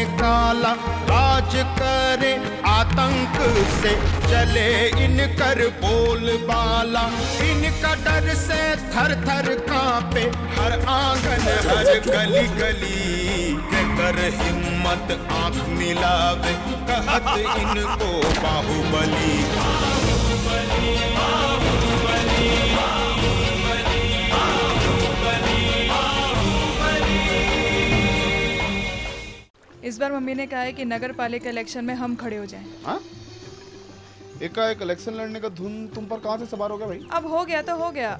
में काला, राज करे आतंक से चले इनकर बोलबाला। इनका डर से थर थर कांपे हर आंगन हर गली गली। कर हिम्मत आंख मिलावे कहत इनको बाहुबली। इस बार मम्मी ने कहा है कि नगर पालिका इलेक्शन में हम खड़े हो जाएं। हाँ? एकाएक इलेक्शन लड़ने का धुन तुम पर कहाँ से सवार हो गया भाई? अब हो गया तो हो गया।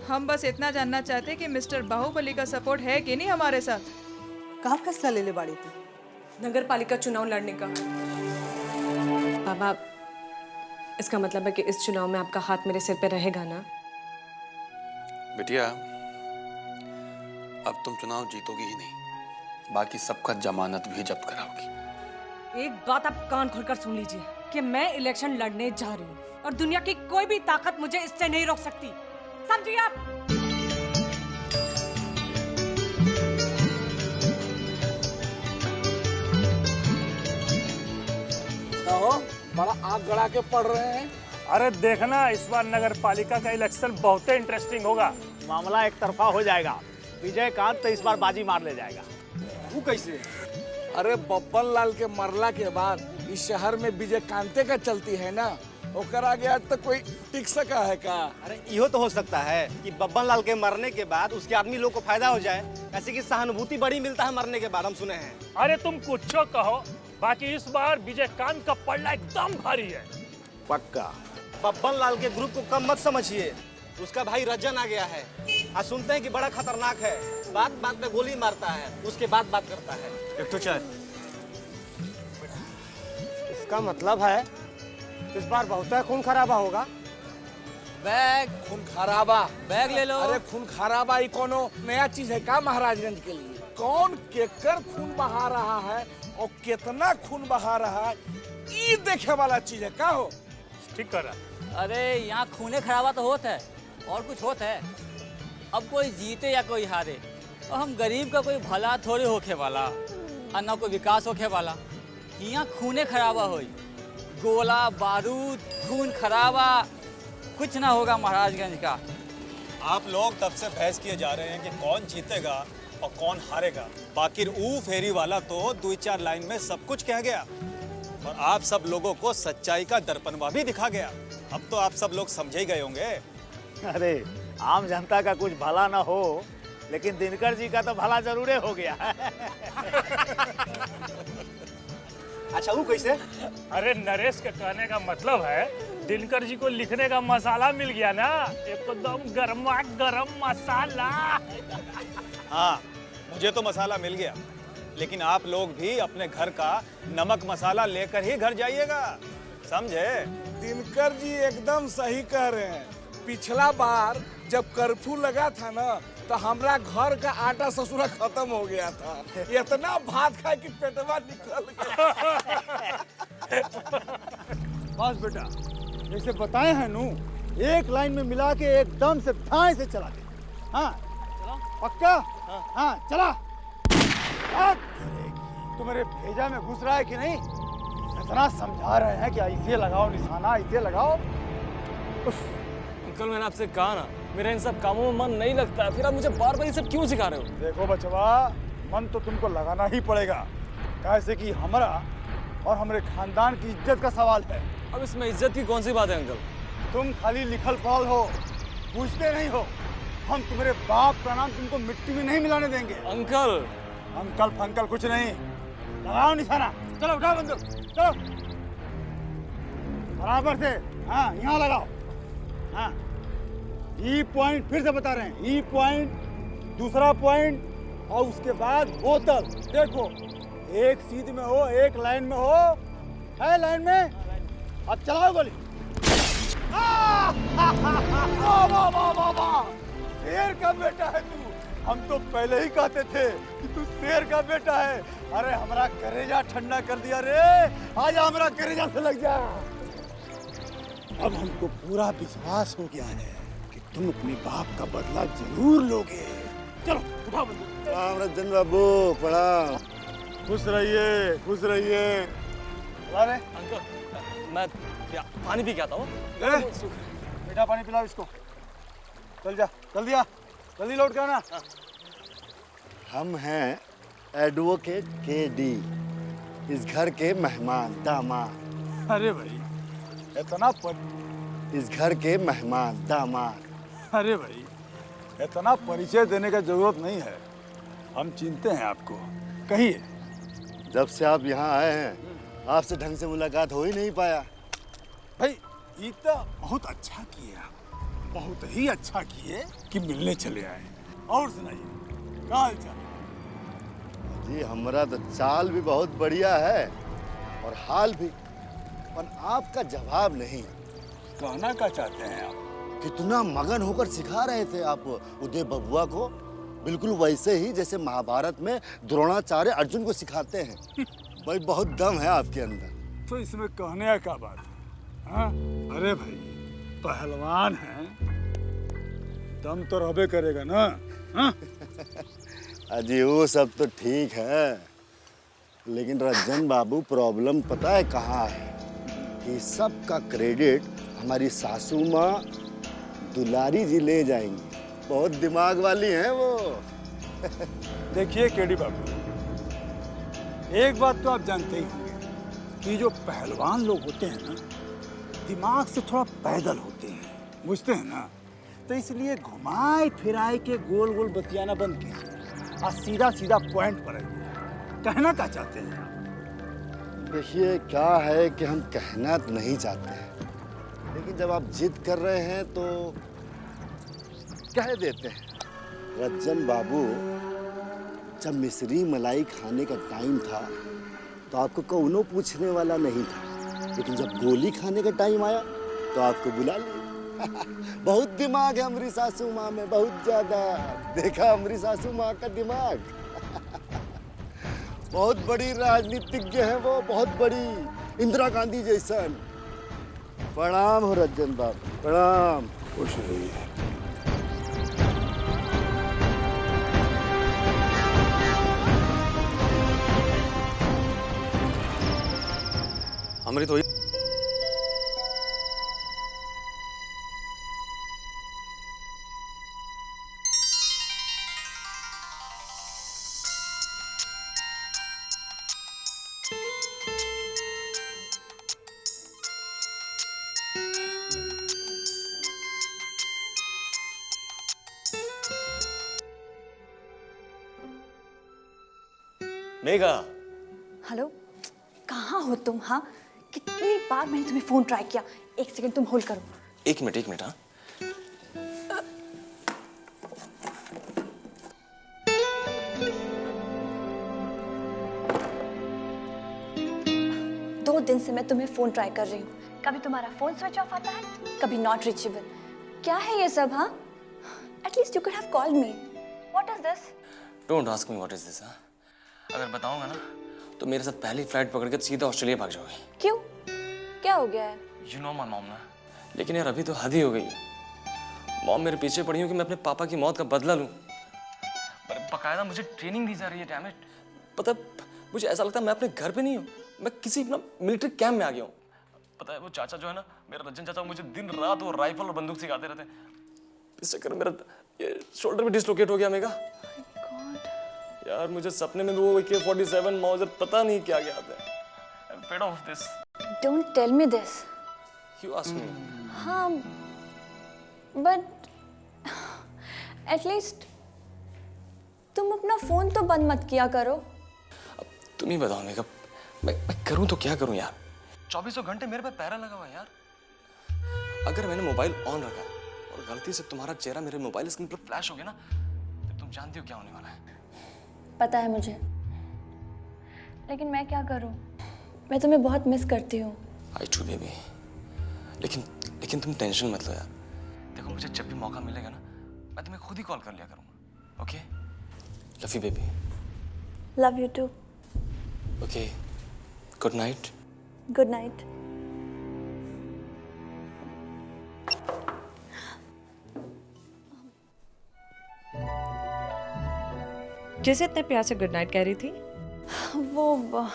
हम बस इतना जानना चाहते कि मिस्टर बाहुबली का सपोर्ट है कि नहीं हमारे साथ। कहाँ फैसला ले ले बाड़ी थी नगर पालिका चुनाव लड़ने का। बाबा, इसका मतलब है कि इस चुनाव में आपका हाथ मेरे सिर पे रहेगा ना? बिटिया, अब तुम चुनाव जीतोगी ही नहीं, बाकी सबका जमानत भी जब्त कराओगी। एक बात आप कान खोलकर सुन लीजिए कि मैं इलेक्शन लड़ने जा रही हूँ और दुनिया की कोई भी ताकत मुझे इससे नहीं रोक सकती, समझिए आप? कहो, बड़ा आग गड़ा के पड़ रहे हैं। अरे देखना, इस बार नगर पालिका का इलेक्शन बहुत इंटरेस्टिंग होगा। मामला एक तरफा हो जाएगा। विजयकांत तो इस बार बाजी मार ले जाएगा। वो कैसे? अरे बब्बन लाल के मरला के बाद इस शहर में विजयकांते का चलती है ना, ओकर आगे आज तक कोई टिक सका है का? अरे यो तो हो सकता है कि बब्बन लाल के मरने के बाद उसके आदमी लोग को फायदा हो जाए, ऐसे की सहानुभूति बड़ी मिलता है मरने के बाद, हम सुने हैं। अरे तुम कुछ कहो, बाकी इस बार विजयकांत का पलड़ा एकदम भारी है। पक्का। बब्बन लाल के ग्रुप को कम मत समझिए, उसका भाई रजन आ गया है। आज सुनते हैं कि बड़ा खतरनाक है, बात बात में गोली मारता है, उसके बाद बात करता है। एक तो चाय। इसका मतलब है इस बार बहुत खून खराबा होगा। बैग खून खराबा, बैग ले लो। अरे खून खराबा ही कोनो नया चीज है का महाराजगंज के लिए? कौन केकर खून बहा रहा है और कितना खून बहा रहा है, ये देखे वाला चीज है का हो? ठीक कर रहा। अरे यहाँ खूने खराबा तो होता है और कुछ होता है। अब कोई जीते या कोई हारे, और हम गरीब का कोई भला थोड़ी होके वाला और ना कोई विकास होके वाला। यहाँ खूने खराबा होई, गोला बारूद खून खराबा कुछ ना होगा महाराजगंज का। आप लोग तब से बहस किए जा रहे हैं कि कौन जीतेगा और कौन हारेगा, बाकी ऊ फेरी वाला तो 2-4 लाइन में सब कुछ कह गया और आप सब लोगों को सच्चाई का दर्पणवा भी दिखा गया। अब तो आप सब लोग समझ ही गए होंगे। अरे आम जनता का कुछ भला ना हो, लेकिन दिनकर जी का तो भला जरूर हो गया। अच्छा वो कैसे? अरे नरेश के कहने का मतलब है दिनकर जी को लिखने का मसाला मिल गया ना, एकदम गरमा गरम मसाला। हाँ, मुझे तो मसाला मिल गया, लेकिन आप लोग भी अपने घर का नमक मसाला लेकर ही घर जाइएगा, समझे? दिनकर जी एकदम सही कह रहे हैं। पिछला बार जब कर्फ्यू लगा था ना, तो हमरा घर का आटा ससुरा खत्म हो गया था। इतना भात खाए कि पेटवा निकल गया। बस बेटा, जैसे बताए हैं नू, एक लाइन में मिला के एकदम से ठाई से चला दे। हाँ पक्का? हाँ चला। तुम्हारे भेजा में घुस रहा है कि नहीं? इतना समझा रहे हैं कि ऐसे लगाओ निशाना, ऐसे लगाओ। अंकल मैंने आपसे कहा ना, मेरा इन सब कामों में मन नहीं लगता, फिर आप मुझे बार बार ये सब क्यों सिखा रहे हो? देखो बचवा, मन तो तुमको लगाना ही पड़ेगा, कैसे कि हमारा और हमारे खानदान की इज्जत का सवाल है। अब इसमें इज्जत की कौन सी बात है अंकल? तुम खाली लिखल पढ़ल हो, पूछते नहीं हो। हम तुम्हारे बाप का नाम तुमको मिट्टी में नहीं मिलाने देंगे। अंकल अंकल फंकल कुछ नहीं, लगाओ निशाना। चलो उठाओ बंदूक, चलो बराबर से। हाँ यहाँ लगाओ। हाँ ई पॉइंट फिर से बता रहे हैं, ई पॉइंट, दूसरा पॉइंट और उसके बाद बोतल। देखो एक सीध में हो, एक लाइन में हो, है लाइन में। अब चलाओ गोली। शेर का बेटा है तू, हम तो पहले ही कहते थे कि तू शेर का बेटा है। अरे हमारा करेजा ठंडा कर दिया रे, आज हमारा करेजा से लग जा। अब हमको पूरा विश्वास हो गया है कि तुम अपने बाप का बदला जरूर लोगे। चलो उठाओ बंदूक। रंजन बाबू प्रणाम। खुश रहिए, खुश रहिए। अरे अंकल मैं पानी पी के आता हूँ। बेटा पानी पिलाओ इसको। चल जा, जल्दी आ, जल्दी लौट के आना। हम हैं एडवोकेट KD, इस घर के मेहमान दामाद। अरे भाई इतना इस घर के मेहमान दामाद। अरे भाई इतना परिचय देने का जरूरत नहीं है, हम चिंते हैं आपको। कहिए। जब से आप यहाँ आए हैं आपसे ढंग से मुलाकात हो ही नहीं पाया। भाई ये तो बहुत अच्छा किया, बहुत ही अच्छा किए कि मिलने चले आए। और सुनाइए क्या हाल चाल? जी हमारा तो चाल भी बहुत बढ़िया है और हाल भी, पर आपका जवाब नहीं। कहना क्या चाहते हैं आप? कितना मगन होकर सिखा रहे थे आप उदय बबुआ को, बिल्कुल वैसे ही जैसे महाभारत में द्रोणाचार्य अर्जुन को सिखाते हैं। भाई बहुत दम है आपके अंदर। तो इसमें कहने का बात है? हाँ? अरे भाई पहलवान हैं, दम तो रहबे करेगा ना। हाँ? अजी वो सब तो ठीक है, लेकिन रंजन बाबू प्रॉब्लम पता है कहाँ है? कि सबका क्रेडिट हमारी सासू माँ दुलारी जी ले जाएंगी। बहुत दिमाग वाली हैं वो। देखिए KD बाबू, एक बात तो आप जानते ही होंगे कि जो पहलवान लोग होते हैं ना, दिमाग से थोड़ा पैदल होते हैं, बुझते हैं ना? तो इसलिए घुमाए फिराए के गोल गोल बतियाना बंद कीजिए और सीधा सीधा पॉइंट पर आइए। कहना क्या चाहते हैं? देखिए क्या है कि हम कहना तो नहीं चाहते हैं, लेकिन जब आप जिद कर रहे हैं तो कह देते हैं। रंजन बाबू, जब मिश्री मलाई खाने का टाइम था तो आपको कौनो पूछने वाला नहीं था, लेकिन जब गोली खाने का टाइम आया तो आपको बुला लिया। बहुत दिमाग है हमारी सासू माँ में, बहुत ज्यादा। देखा हमारी सासू माँ का दिमाग। बहुत बड़ी राजनीतिज्ञ है वो, बहुत बड़ी, इंदिरा गांधी जैसन। प्रणाम हो रंजन बाबू, प्रणाम। खुश रहिए। अमृत हो मेघा। हेलो, कहाँ हो तुम? हाँ, कितनी बार मैंने तुम्हें फोन ट्राई किया। एक सेकंड तुम होल्ड करो। एक मिनट हाँ। 2 दिन से मैं तुम्हें फोन ट्राई कर रही हूँ, कभी तुम्हारा फोन स्विच ऑफ आता है, कभी नॉट रीचेबल। क्या है ये सब? हाँ, at least you could have called me. What is this? Don't ask me what is this. हाँ, अगर बताऊंगा ना तो मेरे साथ पहली फ्लाइट पकड़ के सीधा ऑस्ट्रेलिया भाग जाओगे। क्यों? क्या हो गया है? यू नो माय मॉम ना। लेकिन यार अभी तो हद ही हो गई है। मॉम मेरे पीछे पड़ी हो कि मैं अपने पापा की मौत का बदला लूं। पर बकायदा मुझे ट्रेनिंग दी जा रही है। Damn it. पता मुझे ऐसा लगता है मैं अपने घर पे नहीं हूँ, मैं किसी अपना मिलिट्री कैंप में आ गया हूँ। पता है वो चाचा जो है ना, मेरा रंजन चाचा, मुझे दिन रात वो राइफल और बंदूक सिखाते रहते हैं। इस चक्कर में मेरा ये शोल्डर भी डिस्लोकेट हो गया। मेगा यार मुझे सपने में वो AK-47 माउजर पता नहीं क्या क्या आता है। I'm fed off this. Don't tell me this. You ask me. हाँ, but at least तुम अपना फोन तो बंद मत किया करो। अब तुम ही बताओ मेगा, मैं करूं तो क्या करूं यार? 24 घंटे मेरे पे पैरा लगा हुआ है यार। अगर मैंने मोबाइल ऑन रखा और गलती से तुम्हारा चेहरा मेरे मोबाइल स्क्रीन पर फ्लैश हो गया ना, तो तुम जानती हो क्या होने वाला है। पता है मुझे, लेकिन मैं क्या करूं? मैं तुम्हें बहुत मिस करती हूँ। आई टू बेबी। लेकिन तुम टेंशन मत लो यार। देखो मुझे जब भी मौका मिलेगा ना, मैं तुम्हें खुद ही कॉल कर लिया करूंगा। Okay? Love you baby. Love you too. Okay, good night. Good night. जैसे इतने प्यार से गुड नाइट कह रही थी। वो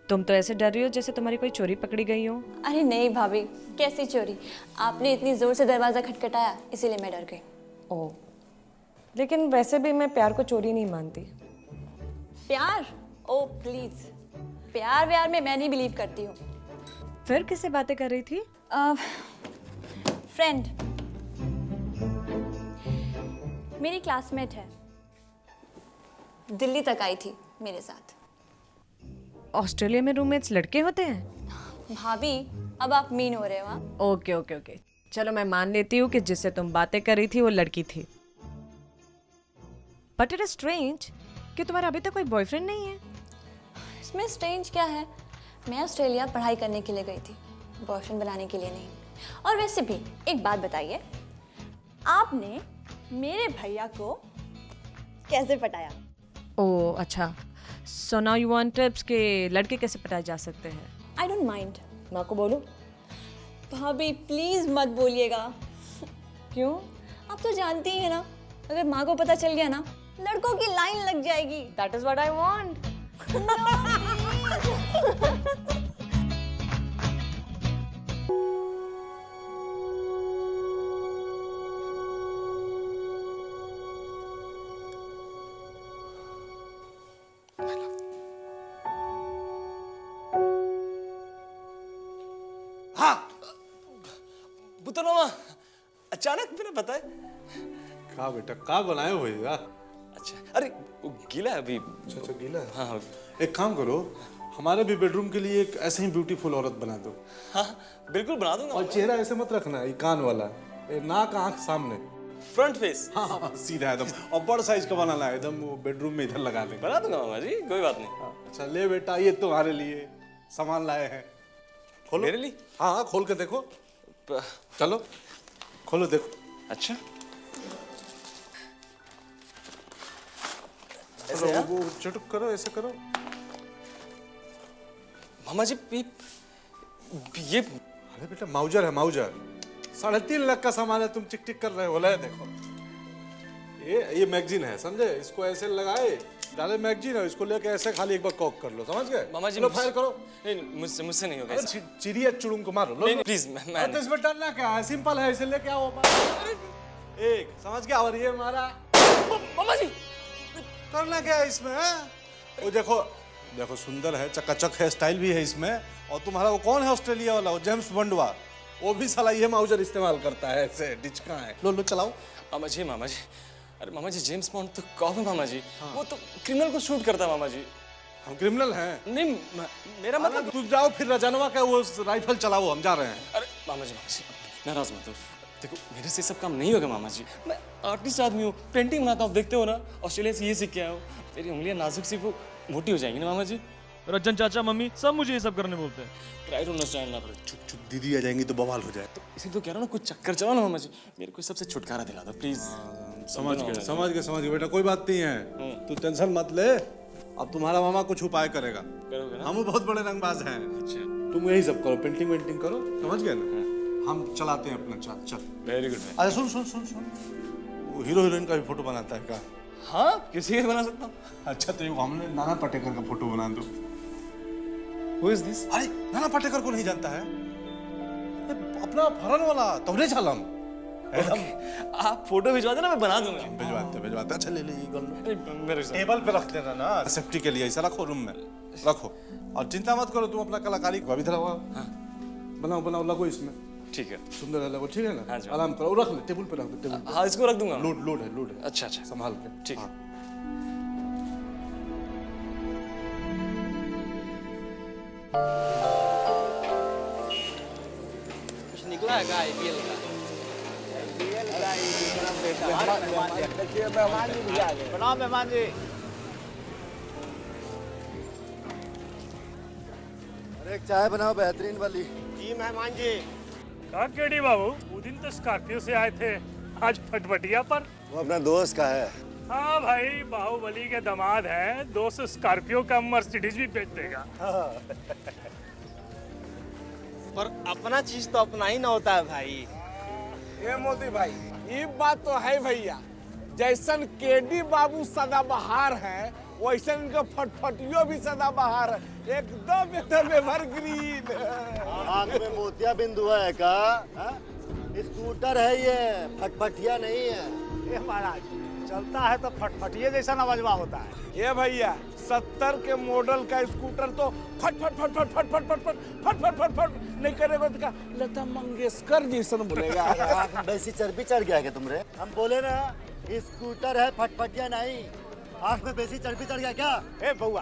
तुम तो ऐसे डर रही हो जैसे तुम्हारी कोई चोरी पकड़ी गई हो। अरे नहीं भाभी, कैसी चोरी? आपने इतनी जोर से दरवाजा खटखटाया इसीलिए मैं डर गई। ओह, लेकिन वैसे भी मैं प्यार को चोरी नहीं मानती। प्यार? ओ प्लीज, प्यार व्यार में मैं नहीं बिलीव करती हूँ। फिर किससे बातें कर रही थी? फ्रेंड, मेरी क्लासमेट है, दिल्ली तक आई थी मेरे साथ। ऑस्ट्रेलिया में रूममेट्स लड़के होते हैं? भाभी अब आप मीन हो रहे हो। हाँ, ओके ओके ओके, चलो मैं मान लेती हूँ कि जिससे तुम बातें कर रही थी वो लड़की थी। बट इट इज स्ट्रेंज कि तुम्हारा अभी तक कोई बॉयफ्रेंड नहीं है। इसमें स्ट्रेंज क्या है? मैं ऑस्ट्रेलिया पढ़ाई करने के लिए गई थी, बॉयफ्रेंड बनाने के लिए नहीं। और वैसे भी एक बात बताइए, आपने मेरे भैया को कैसे पटाया? ओह अच्छा, so now you want tips के लड़के कैसे पटाए जा सकते हैं? I don't mind. माँ को बोलो? भाभी प्लीज मत बोलिएगा। क्यों? आप तो जानती ही है ना, अगर माँ को पता चल गया ना, लड़कों की लाइन लग जाएगी। That is what I want. बुतन मामा, अचानक मैंने पता है। का बेटा का बनाए हो यार? अच्छा, अरे वो गीला है अभी। अच्छा गीला है। हाँ हाँ। एक काम करो, हमारे भी बेडरूम के लिए एक ऐसे ही ब्यूटीफुल औरत बना दो। हाँ बिल्कुल बना दूंगा। और चेहरा ऐसे मत रखना, ये कान वाला, ये नाक आंख सामने, फ्रंट फेस। हाँ सीधा एकदम, और बड़ साइज का बनाना है एकदम, वो बेडरूम में इधर लगा देंगे। बना दूंगा मामा जी, कोई बात नहीं। अच्छा ले बेटा, ये तुम्हारे लिए सामान लाए हैं। खोलो। मेरे लिए? हाँ हाँ खोल के देखो। चलो खोलो देखो। अच्छा ऐसे वो चुटक करो, ऐसे करो। मामा जी ये अरे बेटा माउजर है, माउजर। 3.5 लाख का सामान है, तुम टिक टिक कर रहे हो। ले देखो, ये मैगजीन है, समझे? इसको ऐसे लगाए, डाले मैगजीन है, इसको लेके ऐसे खाली एक बार कॉक कर लो, समझ गए? मामा जी लो फायर करो। नहीं, मुझसे नहीं होगा। चिड़िया चुड़ुम को मारो। लो, नहीं, लो। प्लीज मैं तो इसमें डरना क्या है? सिंपल है, इसे लेके आओ। एक समझ गया? और ये हमारा मामा जी करना क्या है इसमें? वो देखो देखो, सुंदर है, चकाचक है, स्टाइल भी है इसमें। और तुम्हारा वो कौन है ऑस्ट्रेलिया वाला, वो जेम्स बॉन्डवा, वो भी साला ये माउजर इस्तेमाल करता है, ऐसे डिचका है। लो लो चलाओ। मामा जी अरे मामा जी, जेम्स बॉन्ड तो कौन है मामा जी? हाँ। वो तो क्रिमिनल को शूट करता है मामा जी। हम क्रिमिनल हैं? नहीं मेरा मतलब। तुम जाओ फिर रजनवा का वो राइफल चलाओ, हम जा रहे हैं। अरे मामा जी नाराज मत हो, देखो मेरे से सब काम नहीं होगा मामा जी। मैं आर्टिस्ट आदमी हूँ, पेंटिंग बनाता हूँ, देखते हो ना, ऑस्ट्रेलिया से ये सीख के आया हूँ। मेरी उंगलियां नाजुक सी वो मोटी हो जाएंगी ना मामा जी। रज्जन चाचा मम्मी सब मुझे ये सब करने बोलते हैं। ट्राई टू अंडरस्टैंड ना। चुप चुप, दीदी आ जाएंगी तो बवाल हो जाए। तो इसी तो कह रहा हूँ ना, कुछ चक्कर चलाओ ना मामा जी, मेरे को सबसे छुटकारा दिला दो प्लीज। समझ गए बेटा, कोई बात नहीं है, तू टेंशन मत ले। अब तुम्हारा मामा कुछ उपाय करेगा। हम बहुत बड़े रंगबाज हैं। अच्छा तुम यही सब करो, पेंटिंग वेंटिंग करो, समझ गए ना? हम चलाते हैं अपना। चल वेरी गुड। अच्छा सुन सुन सुन सुन, वो हीरो हीरोइन का भी फोटो बनाता है क्या? हाँ किसी का बना सकता हूँ। अच्छा तो हमने नाना पाटेकर का फोटो बना दो। Who is this? अरे नाना पाटेकर को नहीं जानता है? अपना फरन वाला तवरे छालम। आप फोटो भिजवा देना, मैं बना दूंगा। भिजवाते। अच्छा ले ले, ये कर मेरे टेबल पे रख देना ना, सेफ्टी के लिए। ऐसा रखो, रूम में रखो, और चिंता मत करो, तुम अपना कलाकारी को अभी धरा बनाओ बनाओ, लगो इसमें। ठीक है, सुंदर है, लगो, ठीक है ना? हाँ जी। आराम करो, रख ले, टेबल पे रख दे, टेबल पे। हाँ इसको रख दूंगा। लोड है। अच्छा संभाल के। ठीक है। कुछ निकला है क्या आईपीएल का? देखिए मेहमान जी भी आ गए। प्रणाम मेहमान जी। अरे एक चाय बनाओ बेहतरीन वाली। जी मेहमान जी। कहा केडी बाबू, वो दिन तो स्कॉर्पियो से आए थे, आज फटफटिया पर। वो अपना दोस्त का है। हाँ भाई, बाहुबली के दामाद हैं, दोस्त स्कॉर्पियो का मर्सिडीज भी बेच देगा। पर अपना चीज तो अपना ही ना होता है भाई। ये मोदी भाई, ये बात तो है भैया, जैसन केडी बाबू सदाबहार हैं, वैसे इनका फटफटियो भी सदा बाहर है, एकदम एकदम एवरग्रीन। आंख में मोतिया बिंदु है का? स्कूटर है ये, फटफटिया नहीं है। ये महाराज चलता है तो फटफटिए जैसा नवाजवा होता है। ये भैया 70 के मॉडल का स्कूटर तो फट फट फट फट फट फट फट फट फट फट फट फट नहीं करेगा तो क्या लता मंगेशकर जैसा बोलेगा। आंख में वैसी चर्बी चढ़ गया क्या तुमरे? हम बोले ना स्कूटर है, फटफटिया नहीं। आंख में वैसी चर्बी चढ़ गया क्या? ए बउआ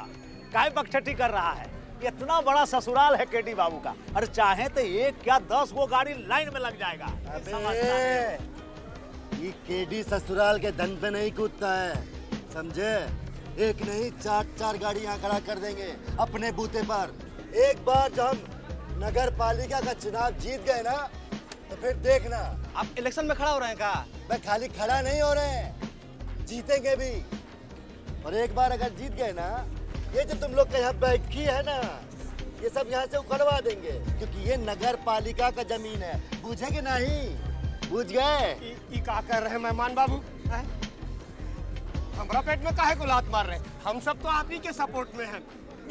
काय बकछटी कर रहा है? इतना बड़ा ससुराल है केडी बाबू का, और चाहे तो एक क्या 10 गो गाड़ी लाइन में लग जाएगा। ये केडी ससुराल के धन पे नहीं कूदता है, समझे? एक नहीं 4 गाड़ी यहाँ खड़ा कर देंगे अपने बूते पर। एक बार जब हम नगर पालिका का चुनाव जीत गए ना तो फिर देखना। आप इलेक्शन में खड़ा हो रहे हैं का? मैं खाली खड़ा नहीं हो रहे हैं, जीतेंगे भी। और एक बार अगर जीत गए ना, ये जो तुम लोग का यहाँ बैठकी है ना, ये सब यहाँ से उखड़वा देंगे, क्योंकि ये नगर पालिका का जमीन है। बुझे कि नहीं? बुझ गए? क्या कर रहे हैं मेहमान बाबू? हमारा पेट में काहे को लात मार रहे हैं? हम सब तो आप ही के सपोर्ट में हैं।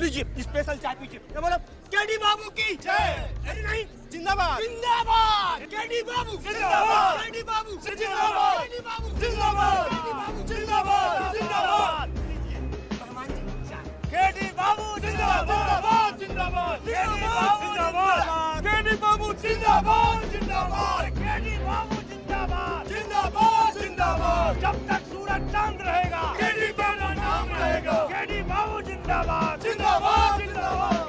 लीजिए स्पेशल चाय पीजिए। ये बोलो केडी बाबू की जय। अरे नहीं, जिंदाबाद जिंदाबाद केडी बाबू जिंदाबाद केडी बाबू जिंदाबाद केडी बाबू जिंदाबाद केडी बाबू जिंदाबाद जिंदाबाद। केडी बाबू जिंदाबाद जिंदाबाद केडी बाबू जिंदाबाद केडी बाबू जिंदाबाद जिंदाबाद केडी बाबू जिंदाबाद जिंदाबाद जिंदाबाद। जब तक सूरज चांद रहेगा केडी बाबू नाम रहेगा। केडी बाबू जिंदाबाद जिंदाबाद जिंदाबाद।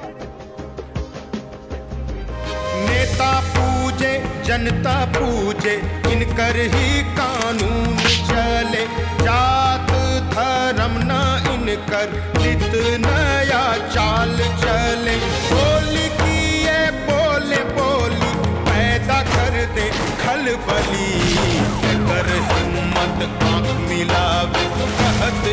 नेता पूजे जनता पूजे, इनकर ही कानून चले। जात धर्म न इनकर नित नया चाल चले। बोली की ये बोले बोली पैदा कर दे खलबली। कर हिम्मत आंख मिलावे कहत